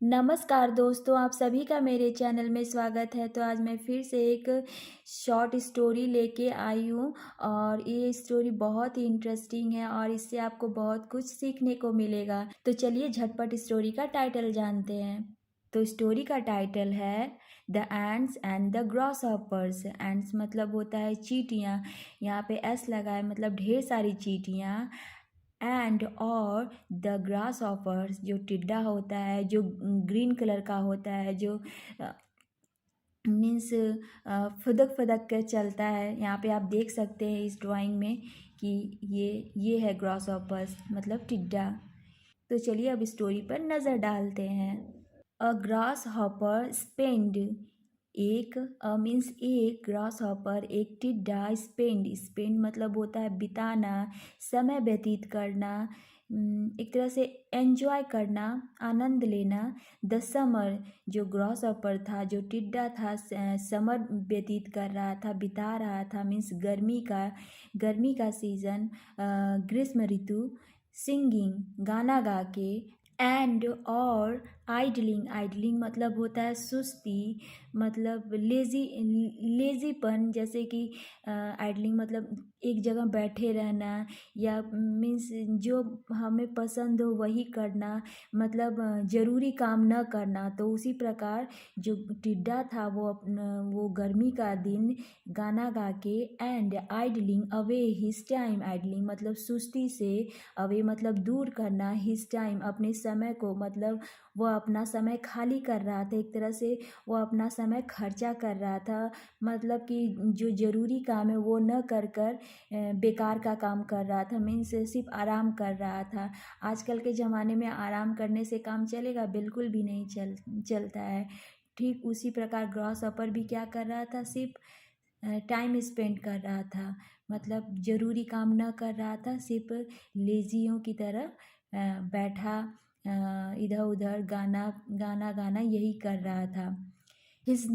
नमस्कार दोस्तों, आप सभी का मेरे चैनल में स्वागत है। तो आज मैं फिर से एक शॉर्ट स्टोरी लेके आई हूँ और ये स्टोरी बहुत ही इंटरेस्टिंग है और इससे आपको बहुत कुछ सीखने को मिलेगा। तो चलिए झटपट स्टोरी का टाइटल जानते हैं। तो स्टोरी का टाइटल है the ants and the grasshoppers. Ants मतलब होता है चींटियाँ, यहाँ पे एस लगा है मतलब ढेर सारी चींटियाँ। एंड और द ग्रास ऑफर्स जो टिड्डा होता है, जो ग्रीन कलर का होता है, जो मीन्स फुदक फुदक कर चलता है। यहाँ पे आप देख सकते हैं इस ड्राइंग में कि ये है ग्रास ऑफर्स मतलब टिड्डा। तो चलिए अब स्टोरी पर नज़र डालते हैं। अ ग्रास हॉपर स्पेंड एक मीन्स एक ग्रास हॉपर एक टिड्डा स्पेंड स्पेंड मतलब होता है बिताना, समय व्यतीत करना, एक तरह से एंजॉय करना, आनंद लेना। द समर जो ग्रास हॉपर था, जो टिड्डा था, समर व्यतीत कर रहा था, बिता रहा था, मीन्स गर्मी का सीज़न, ग्रीष्म ऋतु। सिंगिंग गाना गा के। एंड और आइडलिंग आइडलिंग मतलब होता है सुस्ती, मतलब लेजीपन, जैसे कि आइडलिंग मतलब एक जगह बैठे रहना या मीन्स जो हमें पसंद हो वही करना, मतलब ज़रूरी काम न करना। तो उसी प्रकार जो टिड्डा था वो गर्मी का दिन गाना गा के and idling away his time. Idling मतलब सुस्ती से, अवे मतलब दूर करना, हिज टाइम अपने समय को, मतलब वह अपना समय खाली कर रहा था, एक तरह से वह अपना समय खर्चा कर रहा था, मतलब कि जो ज़रूरी काम है वो न कर कर बेकार का काम कर रहा था, मीन्स सिर्फ आराम कर रहा था। आजकल के ज़माने में आराम करने से काम चलेगा? बिल्कुल भी नहीं चलता है। ठीक उसी प्रकार ग्रॉस अपर भी क्या कर रहा था, सिर्फ टाइम स्पेंड कर रहा था, मतलब ज़रूरी काम न कर रहा था, सिर्फ लेजियों की तरह बैठा इधर उधर गाना गाना गाना यही कर रहा था। हिज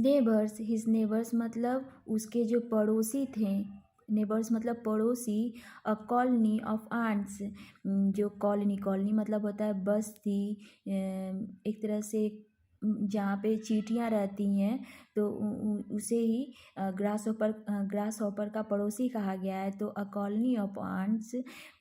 नेबर्स मतलब उसके जो पड़ोसी थे, नेबर्स मतलब पड़ोसी। अ कॉलोनी ऑफ आंट्स जो कॉलोनी कॉलोनी मतलब होता है बस्ती, एक तरह से जहाँ पे चींटियाँ रहती हैं, तो उसे ही ग्रास हॉपर का पड़ोसी कहा गया है। तो अ कॉलोनी ऑफ आंट्स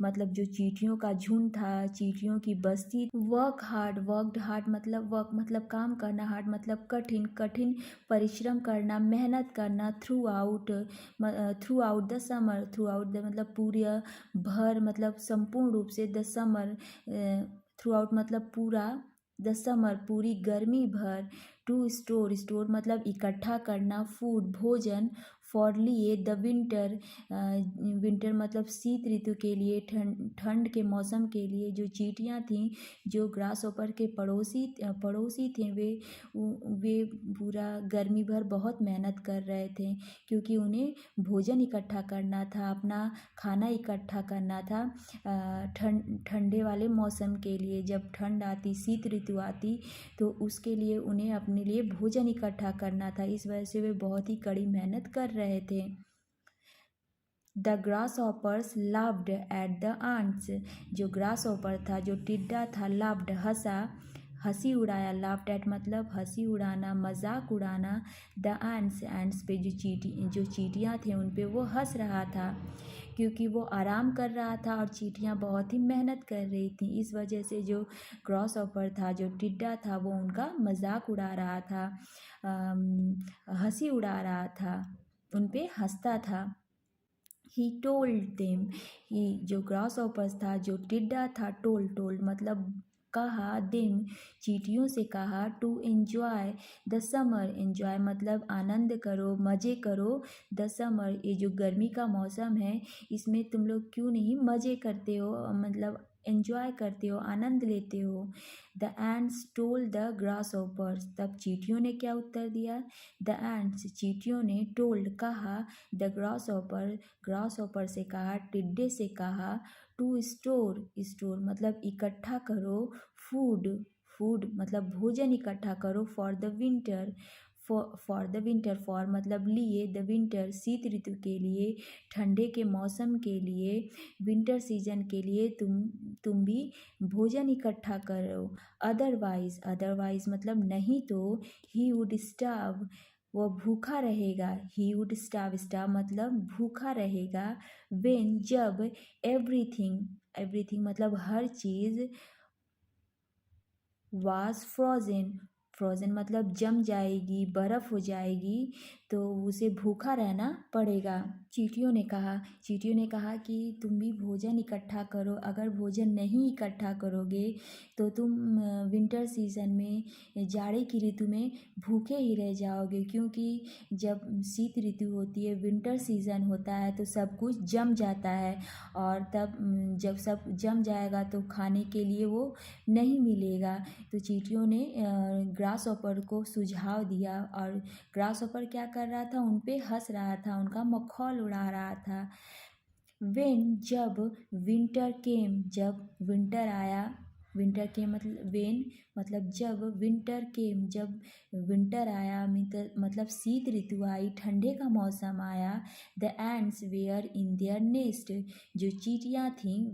मतलब जो चींटियों का झुंड था, चींटियों की बस्ती। वर्कड हार्ड मतलब वर्क मतलब काम करना, हार्ड मतलब कठिन, कठिन परिश्रम करना, मेहनत करना। Through out through out the मतलब पूरे भर, मतलब संपूर्ण रूप से। द समर थ्रू आउट मतलब पूरा, द समर पूरी गर्मी भर। टू स्टोर मतलब इकट्ठा करना, फूड भोजन। फॉर लिए द विंटर विंटर मतलब शीत ऋतु के लिए, ठंड के मौसम के लिए। जो चींटियाँ थीं, जो ग्रास ऊपर के पड़ोसी थे, वे पूरा गर्मी भर बहुत मेहनत कर रहे थे, क्योंकि उन्हें भोजन इकट्ठा करना था, अपना खाना इकट्ठा करना था ठंडे वाले मौसम के लिए। जब ठंड आती, शीत ऋतु आती, तो उसके लिए उन्हें अपने लिए भोजन इकट्ठा करना था। इस वजह से वे बहुत ही कड़ी मेहनत कर रहे थे। The grasshoppers laughed at the ants जो ग्रास हॉपर था, जो टिड्डा था, लाफ्ड हंसा, हंसी उड़ाया। लाफ्ड एट मतलब हंसी उड़ाना, मजाक उड़ाना। द एंड्स पे जो चींटियाँ थे उन पे वो हंस रहा था, क्योंकि वो आराम कर रहा था और चींटियाँ बहुत ही मेहनत कर रही थी। इस वजह से जो ग्रास हॉपर था, जो टिड्डा था, वो उनका मजाक उड़ा रहा था, हंसी उड़ा रहा था, उन पे हंसता था। ही टोल्ड देम, ही जो ग्रास ऑपर्स था, जो टिड्डा था, टोल्ड मतलब कहा, देम चींटियों से कहा, to enjoy the summer. Enjoy मतलब आनंद करो, मज़े करो। द समर ये जो गर्मी का मौसम है, इसमें तुम लोग क्यों नहीं मज़े करते हो, मतलब एंजॉय करते हो, आनंद लेते हो। The ends told the grass hoppers, तब चींटियों ने क्या उत्तर दिया? द एंड्स चींटियों ने टोल्ड कहा, द ग्रास ऑपर से कहा, टिड्डे से कहा, टू स्टोर मतलब इकट्ठा करो, फूड मतलब भोजन इकट्ठा करो, for the winter for the winter, for मतलब लिए, द विंटर शीत ऋतु के लिए, ठंडे के मौसम के लिए, विंटर सीजन के लिए तुम भी भोजन इकट्ठा करो। अदरवाइज, अदरवाइज मतलब नहीं तो, ही वुड स्टार्व वह भूखा रहेगा। ही वुड स्टार्व, स्टार्व मतलब भूखा रहेगा। वेन जब, एवरीथिंग, एवरीथिंग मतलब हर चीज़, वाज फ्रोजन, फ्रोजन मतलब जम जाएगी, बर्फ़ हो जाएगी, तो उसे भूखा रहना पड़ेगा। चींटियों ने कहा, चींटियों ने कहा कि तुम भी भोजन इकट्ठा करो। अगर भोजन नहीं इकट्ठा करोगे तो तुम विंटर सीजन में, जाड़े की ऋतु में भूखे ही रह जाओगे, क्योंकि जब शीत ऋतु होती है, विंटर सीजन होता है, तो सब कुछ जम जाता है, और तब जब सब जम जाएगा तो खाने के लिए वो नहीं मिलेगा। तो चींटियों ने ग्रास हॉपर को सुझाव दिया, और ग्रास हॉपर क्या कर रहा था, उन पे हंस रहा था, उनका मखौल उड़ा रहा था। वेन जब, विंटर केम जब विंटर आया, विंटर के मतलब वेन मतलब जब, विंटर केम जब विंटर आया, मतलब शीत ऋतु आई, ठंडे का मौसम आया। The ants were in their nest, जो चींटियाँ थीं,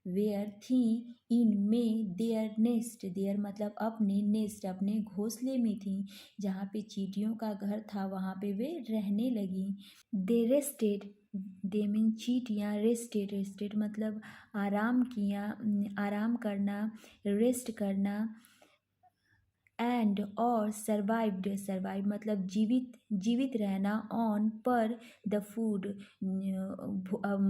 वेयर थी, इन में देयर नेस्ट, देयर मतलब अपने, नेस्ट अपने घोंसले में थी, जहाँ पे चींटियों का घर था वहाँ पे वे रहने लगी। दे रेस्टेड, दे मीन चींटियाँ, रेस्टेड, रेस्टेड मतलब आराम किया, आराम करना, रेस्ट करना। एंड और सर्वाइव्ड, सर्वाइव मतलब जीवित, जीवित रहना। ऑन पर द फूड,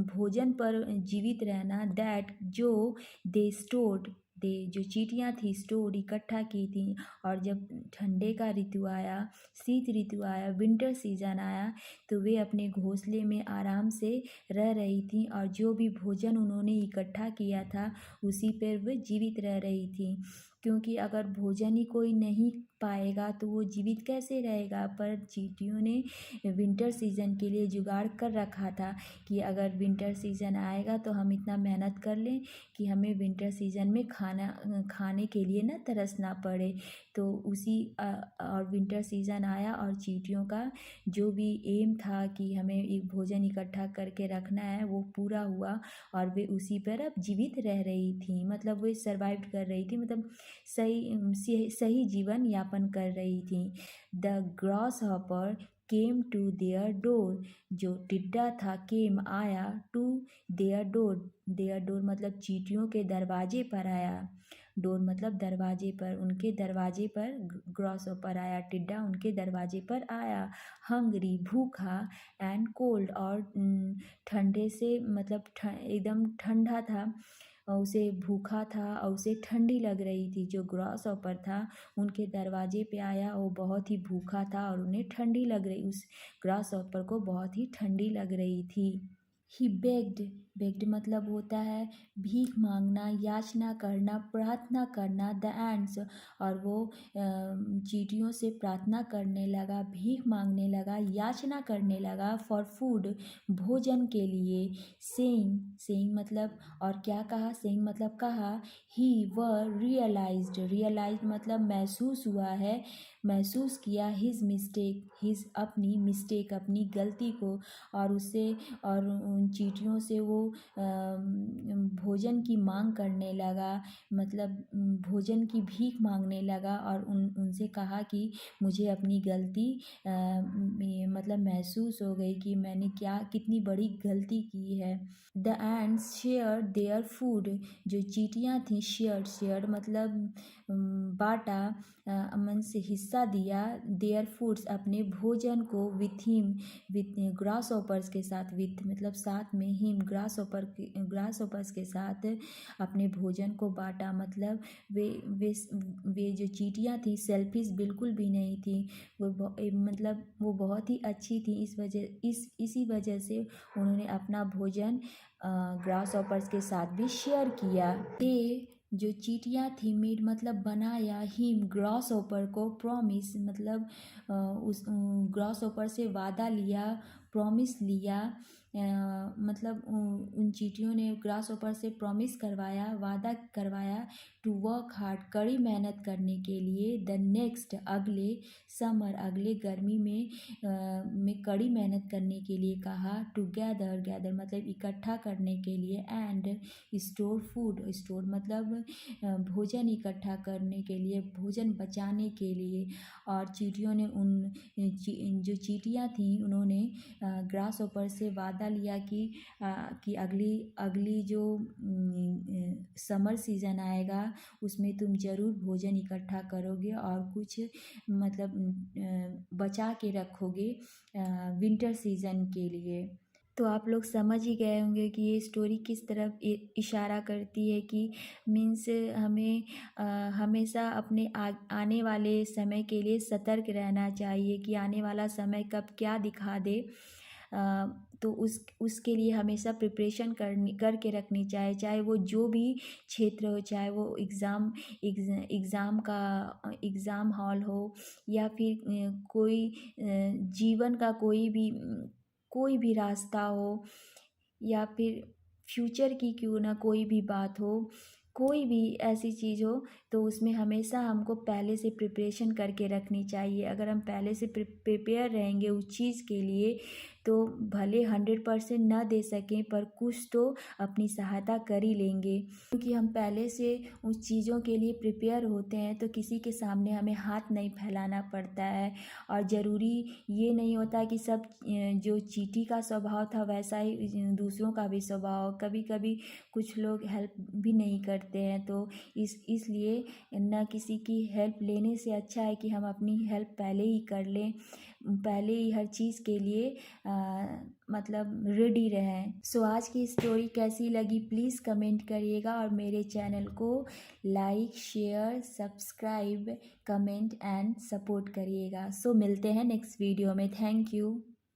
भोजन पर जीवित रहना। दैट जो, दे स्टोर्ड, दे जो चींटियाँ थी, स्टोर इकट्ठा की थी। और जब ठंडे का ऋतु आया, शीत ऋतु आया, विंटर सीजन आया, तो वे अपने घोंसले में आराम से रह रही थी, और जो भी भोजन उन्होंने इकट्ठा किया था उसी पर वे जीवित रह रही थी, क्योंकि अगर भोजन ही कोई नहीं पाएगा तो वो जीवित कैसे रहेगा। पर चींटियों ने विंटर सीजन के लिए जुगाड़ कर रखा था कि अगर विंटर सीजन आएगा तो हम इतना मेहनत कर लें कि हमें विंटर सीजन में खाने के लिए ना तरसना पड़े। तो उसी और विंटर सीजन आया, और चींटियों का जो भी एम था कि हमें एक भोजन इकट्ठा करके रखना है, वो पूरा हुआ, और वे उसी पर अब जीवित रह रही थी, मतलब वे सर्वाइव कर रही थी, मतलब सही जीवन यापन कर रही थी। The grasshopper came to their door, जो टिड्डा था, केम आया, to their door, their door मतलब चींटियों के दरवाजे पर आया। डोर मतलब दरवाजे पर, उनके दरवाजे पर ग्रॉस हॉपर आया, टिड्डा उनके दरवाजे पर आया। हंगरी भूखा, एंड कोल्ड और ठंडे से मतलब एकदम ठंडा था, और उसे भूखा था और उसे ठंडी लग रही थी। जो ग्रॉस हॉपर था उनके दरवाजे पे आया, वो बहुत ही भूखा था और उन्हें ठंडी लग रही, उस ग्रॉस हॉपर को बहुत ही ठंडी लग रही थी। ही बेग्ड, बेग्ड मतलब होता है भीख मांगना, याचना करना, प्रार्थना करना। द एंड्स, और वो चींटियों से प्रार्थना करने लगा, भीख मांगने लगा, याचना करने लगा। फॉर फूड, भोजन के लिए। सेइंग, सेइंग मतलब, और क्या कहा, सेइंग मतलब कहा। ही वह रियलाइज्ड, रियलाइज्ड मतलब महसूस हुआ है, महसूस किया। हिज मिस्टेक, हिज अपनी मिस्टेक, अपनी गलती को, और उससे, और उन चींटियों से वो भोजन की मांग करने लगा, मतलब भोजन की भीख मांगने लगा, और उनसे कहा कि मुझे अपनी गलती मतलब महसूस हो गई कि मैंने क्या, कितनी बड़ी गलती की है। The ends share their food, जो चींटियाँ थीं, शेयर मतलब बाँटा, मन से हिस्सा दिया। देयर फूड्स अपने भोजन को, with him, with grass hoppers के साथ, विथ मतलब साथ में, हिम ग्रास हॉपर्स के साथ अपने भोजन को बाँटा। मतलब वे जो चींटियाँ थी सेल्फिश बिल्कुल भी नहीं थी, मतलब वो बहुत ही अच्छी थी, इसी वजह से उन्होंने अपना भोजन ग्रास हॉपर्स के साथ भी शेयर किया। दे, जो चींटियाँ थी, मेड मतलब बनाया, हिम ग्रास हॉपर को, प्रॉमिस मतलब उस ग्रास हॉपर से वादा लिया, प्रॉमिस लिया, मतलब उन चींटियों ने ग्रास हॉपर से प्रॉमिस करवाया, वादा करवाया टू वर्क हार्ड, कड़ी मेहनत करने के लिए, द नेक्स्ट अगले समर, अगले गर्मी में कड़ी मेहनत करने के लिए कहा, टुगेदर, गैदर मतलब इकट्ठा करने के लिए, एंड स्टोर फूड, स्टोर मतलब भोजन इकट्ठा करने के लिए, भोजन बचाने के लिए। और चींटियों ने जो चींटियाँ थीं उन्होंने ग्रास हॉपर से वादा लिया कि अगली अगली जो समर सीज़न आएगा उसमें तुम ज़रूर भोजन इकट्ठा करोगे और कुछ मतलब बचा के रखोगे विंटर सीज़न के लिए। तो आप लोग समझ ही गए होंगे कि ये स्टोरी किस तरफ इशारा करती है कि मीन्स हमें हमेशा अपने आने वाले समय के लिए सतर्क रहना चाहिए कि आने वाला समय कब क्या दिखा दे। तो उसके लिए हमेशा प्रिपरेशन करके रखनी चाहिए, चाहे वो जो भी क्षेत्र हो, चाहे वो एग्ज़ाम हॉल हो या फिर कोई जीवन का कोई भी रास्ता हो या फिर फ्यूचर की क्यों ना कोई भी बात हो, कोई भी ऐसी चीज़ हो, तो उसमें हमेशा हमको पहले से प्रिपरेशन करके रखनी चाहिए। अगर हम पहले से प्रिपेयर रहेंगे उस चीज़ के लिए तो भले 100% ना दे सकें पर कुछ तो अपनी सहायता कर ही लेंगे, क्योंकि हम पहले से उस चीज़ों के लिए प्रिपेयर होते हैं तो किसी के सामने हमें हाथ नहीं फैलाना पड़ता है। और ज़रूरी ये नहीं होता कि सब जो चींटी का स्वभाव था वैसा ही दूसरों का भी स्वभाव, कभी कभी कुछ लोग हेल्प भी नहीं करते हैं। तो इसलिए न किसी की हेल्प लेने से अच्छा है कि हम अपनी हेल्प पहले ही कर लें, पहले ही हर चीज़ के लिए मतलब रेडी रहें। सो आज की स्टोरी कैसी लगी प्लीज़ कमेंट करिएगा और मेरे चैनल को like, share, subscribe, comment and support करिएगा। सो मिलते हैं नेक्स्ट वीडियो में। Thank you.